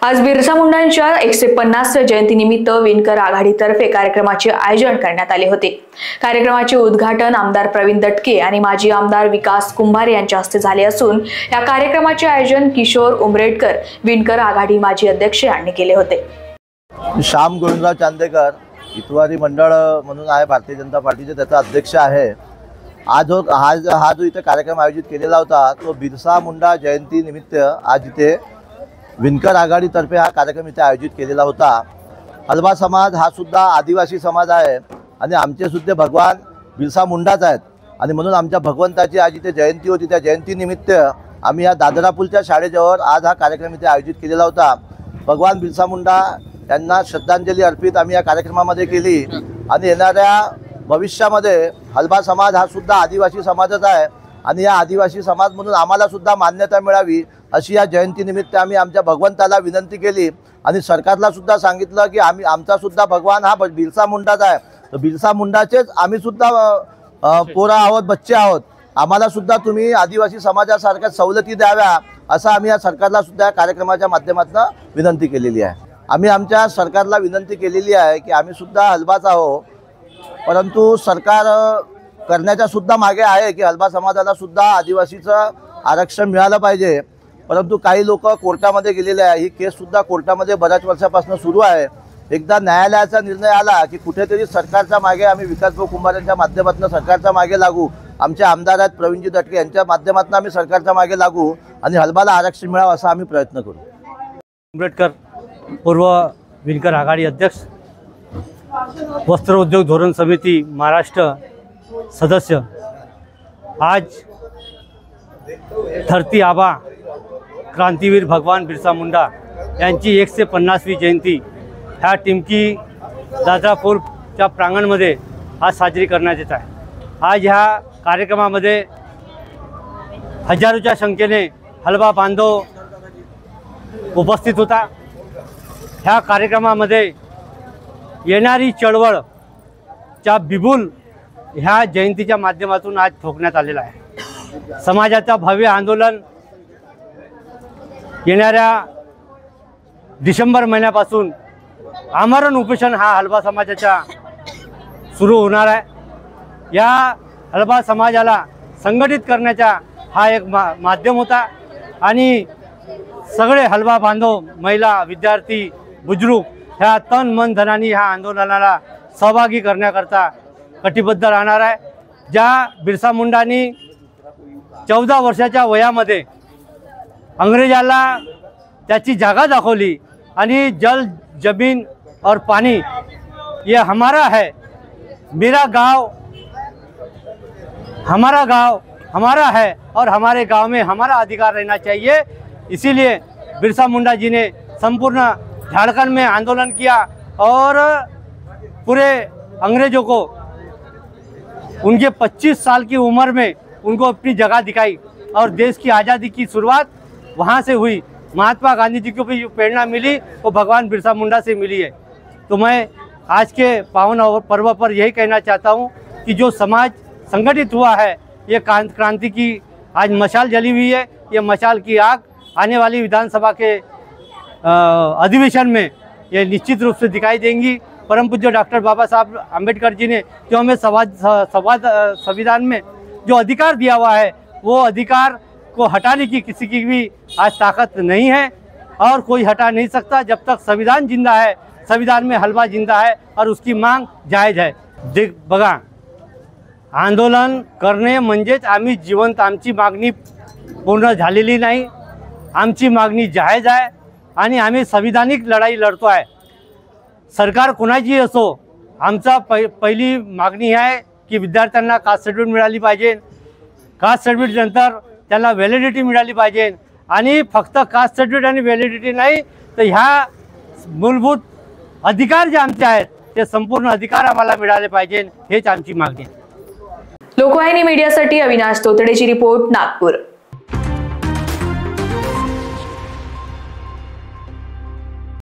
आज बिरसा मुंडांच्या 150 जयंतीनिमित्त विणकर आघाडीतर्फे कार्यक्रमाचे आयोजन करण्यात आले होते। कार्यक्रमाचे उद्घाटन आमदार प्रवीण दटके आणि माजी आमदार विकास कुंभारे यांच्या हस्ते झाले असून या कार्यक्रमाचे आयोजन किशोर उमरेडकर विणकर आघाडी माजी अध्यक्ष यांनी केले होते। श्याम गोविंदराव चांदेकर इतवारी मंडळ म्हणून आहे, भारतीय जनता पार्टीचे त्याचा अध्यक्ष आहे। हा जो इथे कार्यक्रम आयोजित केलेला होता तो बिरसा मुंडा जयंती निमित्त आज इथे विणकर आघाडीतर्फे हा कार्यक्रम इथे आयोजित केलेला होता। हलबा समाज हा सुद्धा आदिवासी समाज आहे आणि आमचे सुद्धा भगवान बिरसा मुंडाच आहेत आणि म्हणून आमच्या भगवंताची आज इथे जयंती होती। त्या जयंतीनिमित्त आम्ही या दादरा पुलच्या शाळेजवळ आज हा कार्यक्रम इथे आयोजित केलेला होता। भगवान बिरसा मुंडा यांना श्रद्धांजली अर्पित आम्ही या कार्यक्रमामध्ये केली आणि येणाऱ्या भविष्यामध्ये हलबा समाज हा सुद्धा आदिवासी समाजच आहे आणि या आदिवासी समाज म्हणून आम्हाला सुद्धा मान्यता मिळावी अशी या जयंतीनिमित्त आम्ही आमच्या भगवंताला विनंती केली आणि सरकारला सुद्धा सांगितलं की आमचा सुद्धा भगवान हा बिरसा मुंडाच आहे, तर बिरसा मुंडाचेच आम्ही सुद्धा पोरं आहोत, बच्चे आहोत, आम्हाला सुद्धा तुम्ही आदिवासी समाजासारख्या सवलती द्याव्या असं आम्ही या सरकारला सुद्धा या कार्यक्रमाच्या माध्यमातून विनंती केलेली आहे। आम्ही आमच्या सरकारला विनंती केलेली आहे की आम्ही सुद्धा हलबाच आहोत, परंतु सरकार करण्याच्या सुद्धा मागे आहे की हलबा समाजाला सुद्धा आदिवासीचं आरक्षण मिळालं पाहिजे। परंतु काही लोक कोर्टामध्ये गेलेले आहे, ही केस सुद्धा कोर्टामध्ये बऱ्याच वर्षापासून सुरू आहे। एकदा न्यायालयाचा निर्णय आला की कुठेतरी सरकारच्या मागे आम्ही विकासभाऊ कुंभारेंच्या माध्यमातून सरकारच्या मागे लागू, आमचे आमदार आहेत प्रवीणजी दटके यांच्या माध्यमातून आम्ही सरकारच्या मागे लागू आणि हलबाला आरक्षण मिळावं असा आम्ही प्रयत्न करू। उमरेडकर पूर्व विणकर आघाडी अध्यक्ष, वस्त्र उद्योग धोरण समिती महाराष्ट्र सदस्य, आज धरती आबा क्रांतीवीर भगवान बिरसा मुंडा यांची 150वी जयंती ह्या टिमकी दादरा पूलच्या प्रांगणमध्ये आज साजरी करण्यात येत आहे। आज ह्या कार्यक्रमामध्ये हजारोच्या संख्येने हलबा बांधव उपस्थित होता। ह्या कार्यक्रमामध्ये येणारी चळवळच्या बिगुल ह्या जयंतीच्या माध्यमातून आज ठोकण्यात आलेला आहे। समाजाचा भव्य आंदोलन येणाऱ्या डिसेंबर महिन्यापासून आमरण उपोषण हा हलबा समाजाचा सुरू होणार आहे। या हलबा समाजाला संघटित करण्याचा हा एक माध्यम होता आणि सगळे हलबा बांधव, महिला, विद्यार्थी, बुजुर्ग ह्या तन मन धनाने ह्या आंदोलनाला सहभागी करण्याकरता कटिबद्ध राहणार आहे। ज्या बिरसा मुंडांनी 14 वर्षाच्या वयामध्ये अंग्रेजाला त्याची जागा दाखवली आणि जल, जमीन और पानी ये हमारा है, मेरा गांव हमारा है और हमारे गांव में हमारा अधिकार रहना चाहिए। इसीलिए बिरसा मुंडा जी ने संपूर्ण झारखंड में आंदोलन किया और पूरे अंग्रेज़ों को उनके 25 साल की उम्र में उनको अपनी जगह दिखाई और देश की आज़ादी की शुरुआत वहाँ से हुई। महात्मा गांधी जी को भी जो प्रेरणा मिली वो भगवान बिरसा मुंडा से मिली है। तो मैं आज के पावन पर्व पर यही कहना चाहता हूँ कि जो समाज संगठित हुआ है, ये क्रांति की आज मशाल जली हुई है। ये मशाल की आग आने वाली विधानसभा के अधिवेशन में ये निश्चित रूप से दिखाई देंगी। परम पूज्य डॉक्टर बाबा साहब अम्बेडकर जी ने जो हमें संविधान में जो अधिकार दिया हुआ है, वो अधिकार को हटाने की किसी की भी आज ताकत नहीं है और कोई हटा नहीं सकता। जब तक संविधान जिंदा है, संविधान में हलबा जिंदा है और उसकी मांग जायज़ है। देख बघा, आंदोलन करणे म्हणजेच आम्ही जिवंत, आमची मागणी पूर्ण झालेली नाही, आमची मागणी जायज़ आहे आणि आम्ही संविधानिक लढाई लढतो आहे। सरकार कोणाची असो, आमचा पहिली मागणी आहे की विद्यार्थ्यांना कास्ट सर्टिफिकेट मिळाली पाहिजे। कास्ट सर्टिफिकेट नंतर त्याला व्हॅलिडिटी मिळाली पाहिजे आणि फक्त कास्ट सर्टिफिकेट आणि व्हॅलिडिटी नाही तर ह्या मूलभूत अधिकार जे आमचे आहेत ते संपूर्ण अधिकार आम्हाला मिळाले पाहिजे, हेच आमची मागणी आहे। लोकवाहिनी मीडियासाठी अविनाश तोतडेची रिपोर्ट, नागपूर।